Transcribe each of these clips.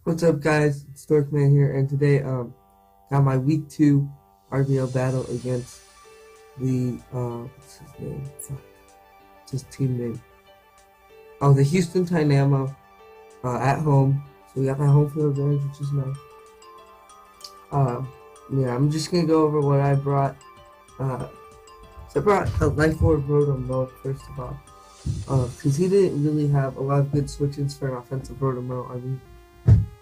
What's up, guys? It's Dorkman here, and today got my week 2 RBL battle against the what's his name? Fuck, what's his team name? Oh, the Houston Tynamo at home. So we got that home field advantage, which is nice. Uh, yeah, I'm just gonna go over what I brought. Uh, so I brought a Life Orb Rotom Mow first of all, because he didn't really have a lot of good switch-ins for an offensive Rotom Mow. I mean.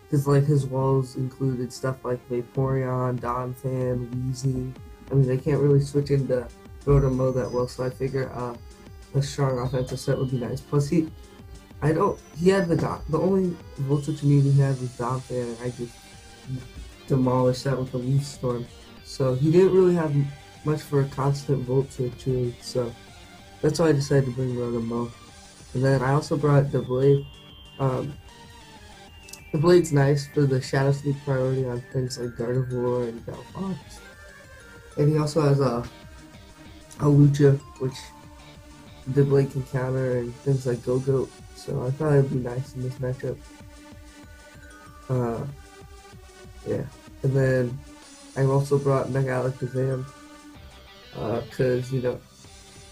Because like his walls included stuff like Vaporeon, Donphan, Weezy. I mean, they can't really switch into Rotom that well, so I figure a strong offensive set would be nice. Plus, he had the only Volt Switch immunity he had was Donphan, and I just demolished that with a Leaf Storm. So he didn't really have much for a constant Volt Switch, really. So that's why I decided to bring Rotom. And then I also brought the Blade. Um, The blade's nice for the Shadow Sneak priority on things like Gardevoir and Delphox. And he also has a Lucha, which the blade can counter, and things like Go-Goat. So I thought it would be nice in this matchup. Uh, yeah. And then I also brought Mega Alakazam, because, the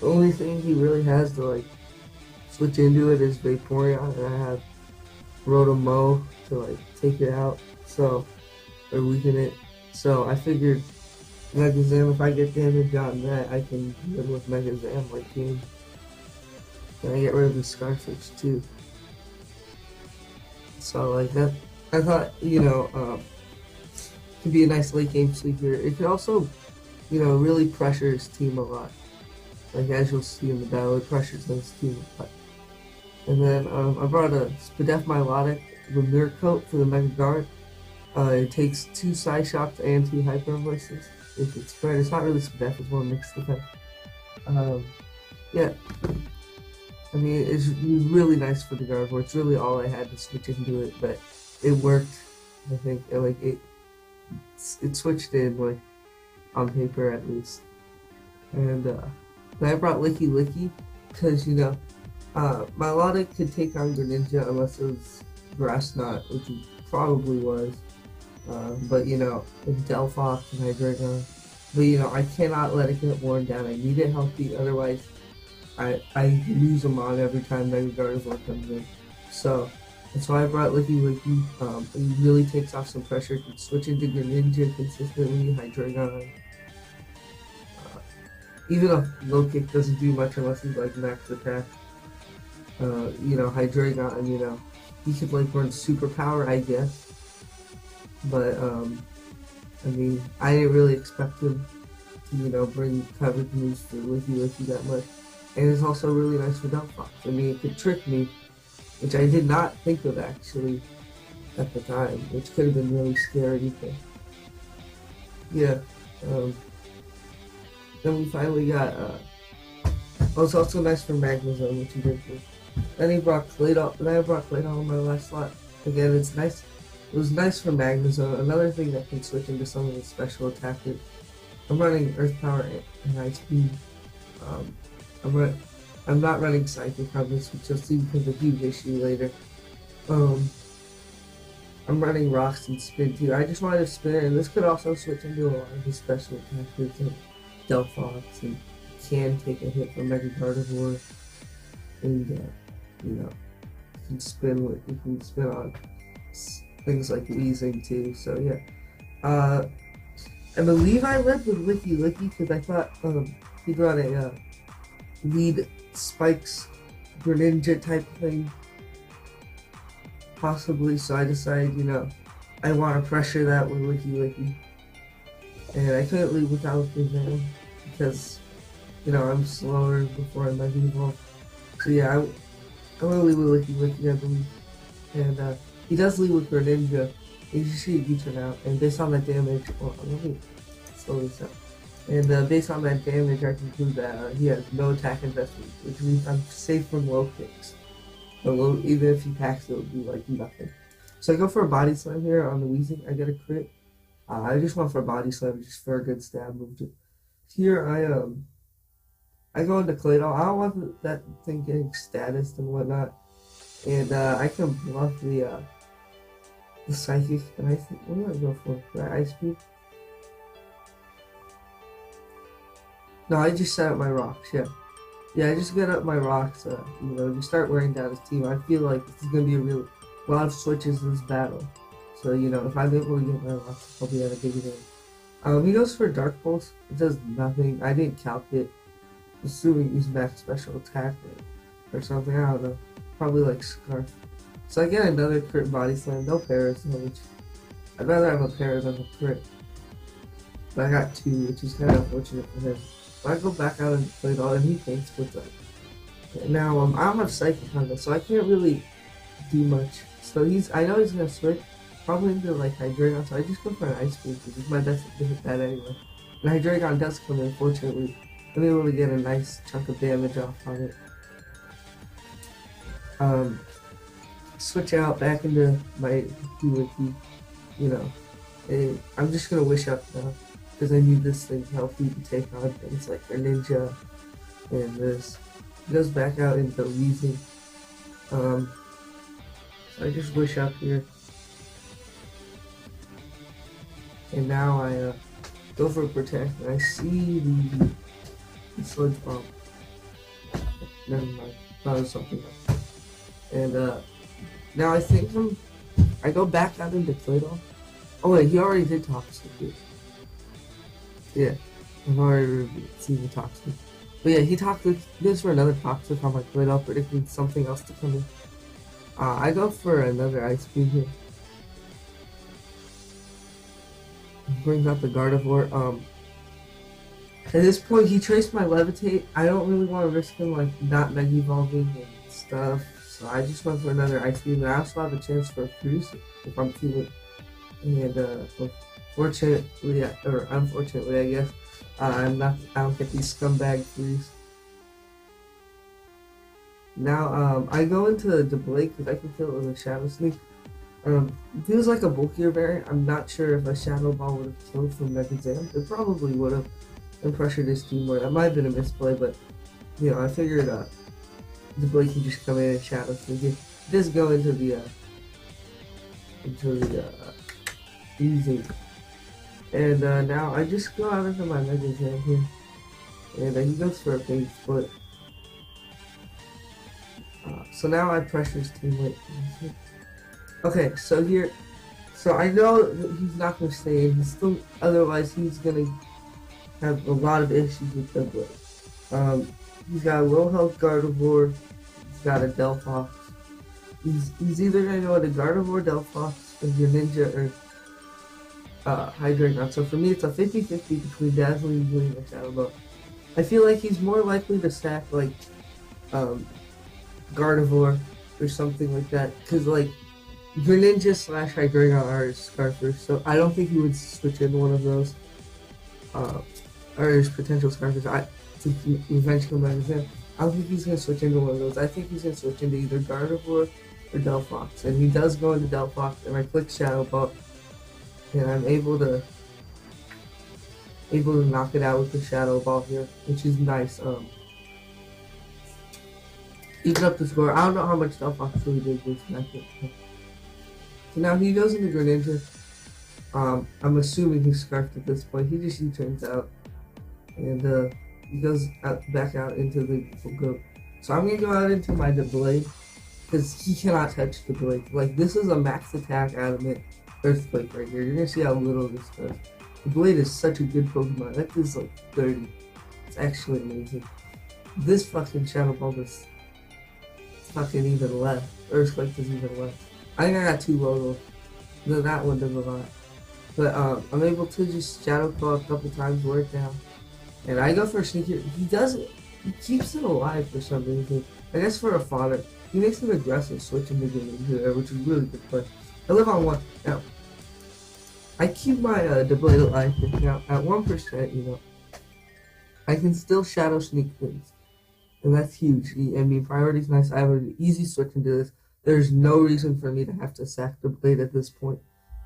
only thing he really has to, like, switch into it is Vaporeon, and I have Rotom to like take it out, so or weaken it. So I figured Megazam, if I get damage on that, I can win with Megazam like game. And I get rid of the Scarfish too. So like that, I thought could be a nice late game sleeper. It could also really pressure his team a lot. Like as you'll see in the battle, it pressures his team a lot. And then I brought a Spadef Milotic Lemur Coat for the Mega Guard. It takes 2 Psyshocks and 2 Hyper Voices. If it's spread, it's not really Spadef, it's more mixed effect. Yeah, I mean, it's really nice for the Gardevoir. It's really all I had to switch into it, but it worked. I think it switched in like on paper at least. And then I brought Licky Licky because Milotic could take on Greninja unless it was Grass Knot, which it probably was. But it's Delphox and Hydreigon. But I cannot let it get worn down. I need it healthy, otherwise I lose them on every time Mega Gardevoir comes in. So that's why I brought Licky Licky. It really takes off some pressure. It can switch into Greninja consistently, Hydreigon. Even a low kick doesn't do much unless he's like max attack. Hydreigon, he could like run superpower, I guess. But I mean, I didn't really expect him to, bring coverage moves for Licky Licky that much. And it's also really nice for Delphox. I mean, it could trick me, which I did not think of actually at the time, which could have been really scary. But yeah, then we finally got. Oh, it's also nice for Magnezone, which he did for. Then I brought Claydol on my last slot. Again, it's nice. It was nice for Magnezone. Another thing that can switch into some of the special attackers. I'm running Earth Power and Ice Beam. I'm not running Psychic on this, which you'll see becomes a huge issue later. I'm running Rocks and Spin too. I just wanted to spin it, and this could also switch into a lot of the special attackers like Delphox, and can take a hit from Mega Gardevoir, and you can spin on things like Weezing too. So yeah, I believe I led with Licky Licky because I thought he brought a lead spikes Greninja type thing, possibly. So I decided, I want to pressure that with Licky Licky, and I couldn't lead without Alakazam because I'm slower before I Mega Evolve. So yeah, I'm gonna lead with Licky Licky, I believe, and he does lead with Greninja. You should see you turn out, and based on that damage, well, let me slow this up. And based on that damage, I conclude that he has no attack investment, which means I'm safe from low kicks. Even if he packs, it would be like nothing. So I go for a body slam here on the Weezing. I get a crit. I just went for a body slam just for a good stab move. Here I go into Claydol. I don't want that thing getting status and whatnot, and I can bluff the the psychic, and I think what do I go for? The ice beam? No, I just set up my rocks. Yeah, I just get up my rocks. You start wearing down his team. I feel like this is gonna be a lot of switches in this battle. So if I'm able to get my rocks, I'll be at a big advantage. He goes for Dark Pulse. It does nothing. I didn't calc it. Assuming he's max special attack or something. I don't know. Probably like Scarf. So I get another crit body slam. No paras, which I'd rather have a para than a crit. But I got 2, which is kind of unfortunate for him. But I go back out and play it all, and he thinks with that. Now I don't have Psychic on this, so I can't really do much. So I know he's gonna switch. Probably into like Hydreigon, so I just go for an Ice Beam because it's my best to hit that anyway. And Hydreigon does come in, fortunately. I'm able to get a nice chunk of damage off on it. Switch out back into my Wiki, and I'm just gonna wish up now because I need this thing healthy to take on things like a ninja and this. It goes back out into Weezing. So I just wish up here. And now I go for a protect, and I see the Sludge Bomb. Never mind, that was something else. And now I think I go back out into Claydol. Oh wait, he already did Toxic. Yeah, I've already seen the Toxic. But yeah, he goes for another Toxic on my Claydol, predicting something else to come in. I go for another Ice Beam here. Brings out the Gardevoir. At this point, he traced my Levitate. I don't really want to risk him like not Mega Evolving and stuff, so I just went for another Ice Beam. And I also have a chance for a Freeze if I'm feeling. And fortunately, or unfortunately, I guess I don't get these scumbag Freeze. Now I go into the Blade because I can kill it with a Shadow Sneak. Feels like a bulkier variant. I'm not sure if a Shadow Ball would have killed from Mega Zam. It probably would have, and pressured his team more. That might have been a misplay, but I figured the Blade can just come in and Shadow Sneak. It does go into the easy. And now I just go out into my Mega Zam here, and he goes for a big split. So now I pressure his teammate. Okay, so I know that he's not going to stay in. Otherwise he's going to have a lot of issues with the Blade. He's got a low health Gardevoir. He's got a Delphox. He's either going to go into Gardevoir, Delphox, or Greninja, or Hydreigon. So for me, it's a 50-50 between Dazzling Gleam and Shadow Ball. I feel like he's more likely to stack like Gardevoir or something like that, because like Greninja / Hydreigon are his Scarfers, so I don't think he would switch into one of those, or his potential Scarfers. To eventually come back to him. I don't think he's going to switch into one of those. I think he's going to switch into either Gardevoir or Delphox, and he does go into Delphox, and I click Shadow Ball, and I'm able to knock it out with the Shadow Ball here, which is nice. Even up the score. I don't know how much Delphox really did this matchup. So now he goes into Greninja. I'm assuming he's Scarfed at this point. He just U-turns out, and he goes back out into the goat. So I'm gonna go out into my Blade because he cannot touch the Blade. Like, this is a max attack adamant Earthquake right here. You're gonna see how little this does. The Blade is such a good Pokemon. That is like 30. It's actually amazing. This fucking Shadow Ball is fucking even less. Earthquake is even less. I think I got 2 logos. No, that one does a lot. But I'm able to just Shadow Claw a couple times, wear it down. And I go for a Sneaker. He does it. He keeps it alive for some reason. I guess for a fodder. He makes an aggressive switch into Greninja, which is really good play. I live on 1. Now, I keep my Blade alive. Now, at 1%, I can still Shadow Sneak things. And that's huge. I mean, priority's nice. I have an easy switch into this. There's no reason for me to have to sack the Blade at this point.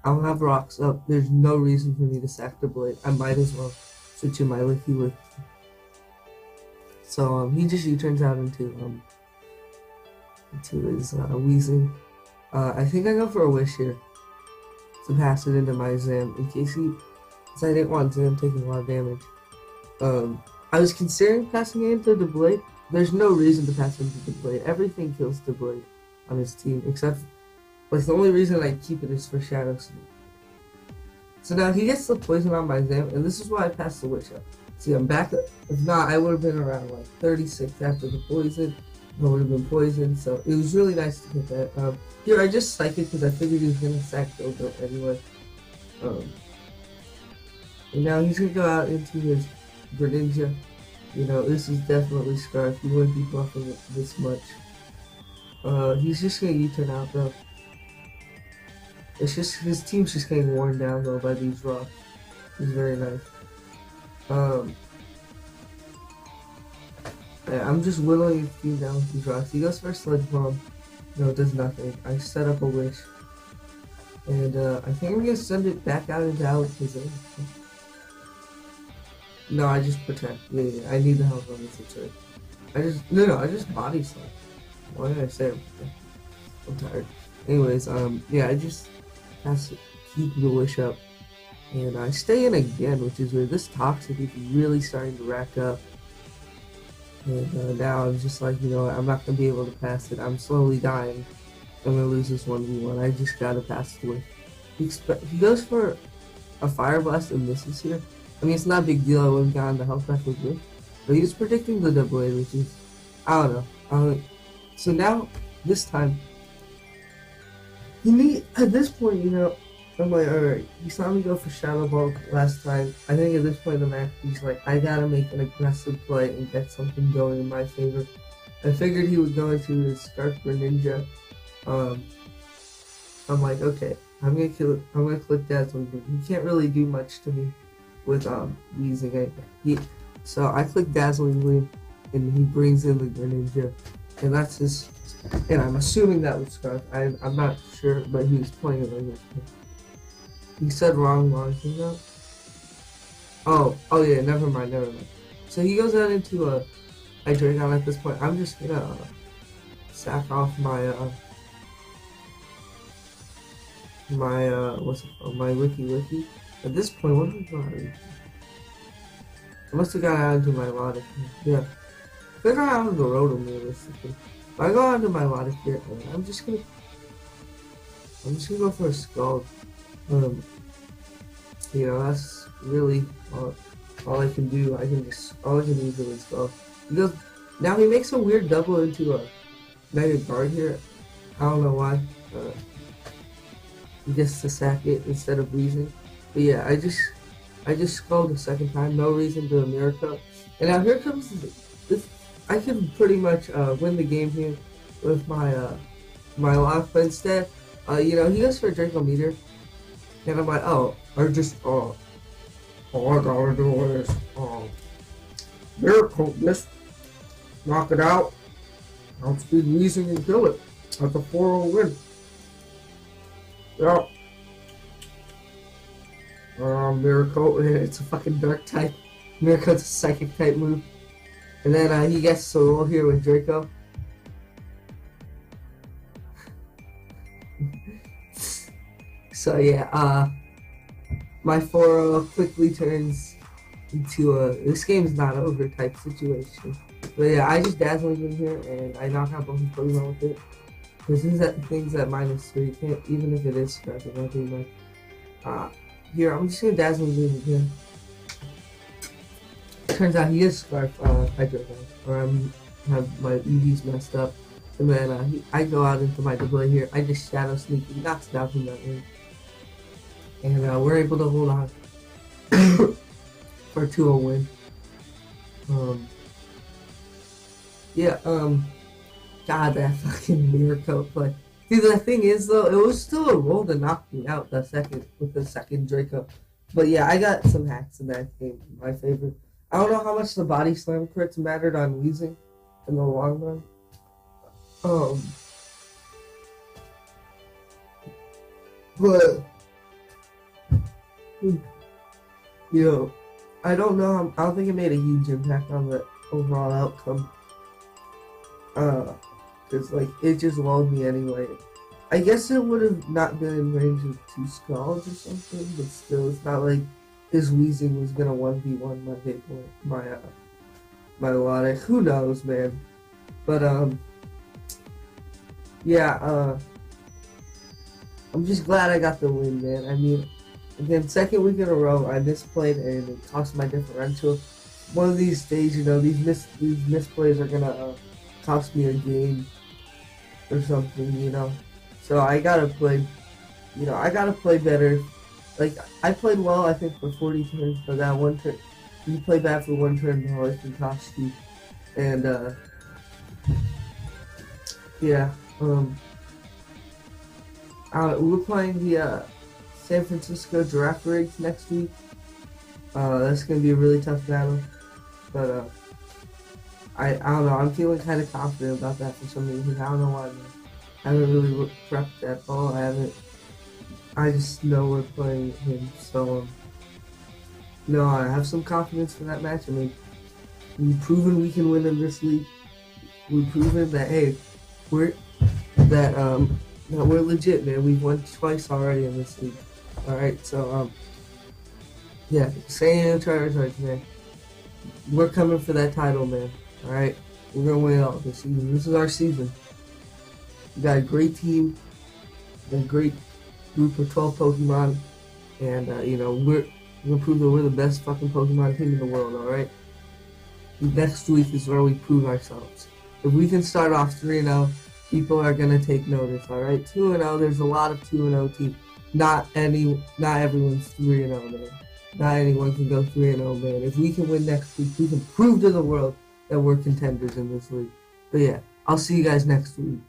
I'll have rocks up. There's no reason for me to sack the Blade. I might as well switch in my Licky. So he just U-turns out into his Weezing. I think I go for a Wish here. to pass it into my Zam in case because I didn't want Zam taking a lot of damage. I was considering passing it into the Blade. There's no reason to pass into the Blade. Everything kills the Blade on his team, except the only reason I keep it is for Shadow Sneak. So now he gets the poison on my Zam, and this is why I passed the Witch up. See, I'm back up. If not, I would have been around 36 after the poison. I would have been poisoned, so it was really nice to get that. Here, I just psyched it because I figured he was going to sack Dodo anyway. And now he's going to go out into his Greninja. You know, this is definitely Scarf. He wouldn't be buffing it this much. He's just going to U-turn out, though. It's just, his team's just getting worn down, though, by these rocks. It's very nice. Yeah, I'm just whittling his team down with these rocks. He goes for a Sludge Bomb. No, it does nothing. I set up a Wish. And, I think I'm going to send it back out into Alakazam. No, I just protect. Yeah, I need the help on this turn. I just body slam. Why did I say it? I'm tired. Anyways, yeah, I just have to keep the Wish up. And I stay in again, which is weird. This Toxic is really starting to rack up. And now I'm just like, you know, I'm not going to be able to pass it. I'm slowly dying. I'm going to lose this 1v1. I just got to pass it with. He goes for a Fire Blast and misses here. I mean, it's not a big deal. I would have gotten the health back with this. But he's predicting the double A, which is, I don't know. So now, this time, at this point, you know, I'm like, alright, he saw me go for Shadow Ball last time. I think at this point in the match, he's like, I gotta make an aggressive play and get something going in my favor. I figured he would go into his Scarf Greninja. I'm like, okay, I'm gonna click Dazzling Gleam. He can't really do much to me with using it. So I click Dazzling Gleam, and he brings in the Greninja, and that's his. And I'm assuming that was Scarf. I'm not sure, but he was playing it like this. He said wrong thing though. Oh yeah, never mind. So he goes out into a Hydreigon at this point. I'm just gonna sack off my what's it called? My Wiki. At this point, what am I doing? I must have got out into my Logic. Yeah. I got out of the Rotom realistically. But I go out into my Logic here, and I'm just gonna go for a Scald. You know, that's really all I can do. All I can do is really Scald. Now he makes a weird double into a Mega Guard here. I don't know why. He gets to sack it instead of Weezing. But yeah, I just Scald a second time. No reason to a Miracle. And now here comes this. I can pretty much win the game here with my my Lock, but instead, you know, he goes for a Draco Meteor. And I'm like, all I gotta do is, Miracle, just knock it out, outspeed Weezing and kill it. That's a 4-0 win. Yeah. Miracle, it's a fucking Dark type. Miracle's a Psychic type move. And then he gets to roll here with Draco. So yeah, my 4-0 quickly turns into a this game's not over type situation. But yeah, I just Dazzling in here and I knock out both his Pokemon with it. Because things at -3, you can't, even if it is Scarf, it won't be much. Here, I'm just gonna Dazzling Gleam again. Turns out he is Scarf Hydreigon, or I have my EVs messed up. And then I go out into my display here. I just Shadow Sneak. He knocks down from that ring. And we're able to hold on for a 2-0 win. Yeah, God, that fucking Miracle play. See, the thing is, though, it was still a roll to knock me out with the second Draco. But yeah, I got some hacks in that game, my favorite. I don't know how much the body slam crits mattered on Weezing in the long run. But you know, I don't know. I don't think it made a huge impact on the overall outcome. Cause like it just lulled me anyway. I guess it would have not been in range of 2 scalds or something, but still, it's not like his wheezing was gonna 1v1 my big boy, my Lade. Who knows, man? But yeah, I'm just glad I got the win, man. I mean, again, second week in a row, I misplayed and it cost my differential. One of these days, you know, these misplays are gonna cost me a game or something, you know. So I gotta play, you know, I gotta play better. Like, I played well, I think, for 40 turns, but that one turn, you play bad for one turn, it always can cost you. And yeah, we're playing the San Francisco Giraffe Rigs next week. That's gonna be a really tough battle, but I don't know. I'm feeling kind of confident about that for some reason. I don't know why, man. I haven't really prepped at all. I just know we're playing him, so no, I have some confidence for that match. I mean, we've proven we can win in this league. We've proven that hey, that we're legit, man. We've won twice already in this league. All right, so yeah, San Charizards, man. We're coming for that title, man. All right, we're gonna win it all this season. This is our season. We got a great team, a great group of 12 Pokemon, and you know, we're gonna prove that we're the best fucking Pokemon team in the world. All right. Next week is where we prove ourselves. If we can start off 3-0, people are gonna take notice. All right, 2-0. There's a lot of 2-0 teams. Not everyone's 3-0, man. Not anyone can go 3-0, man. If we can win next week, we can prove to the world that we're contenders in this league. But yeah, I'll see you guys next week.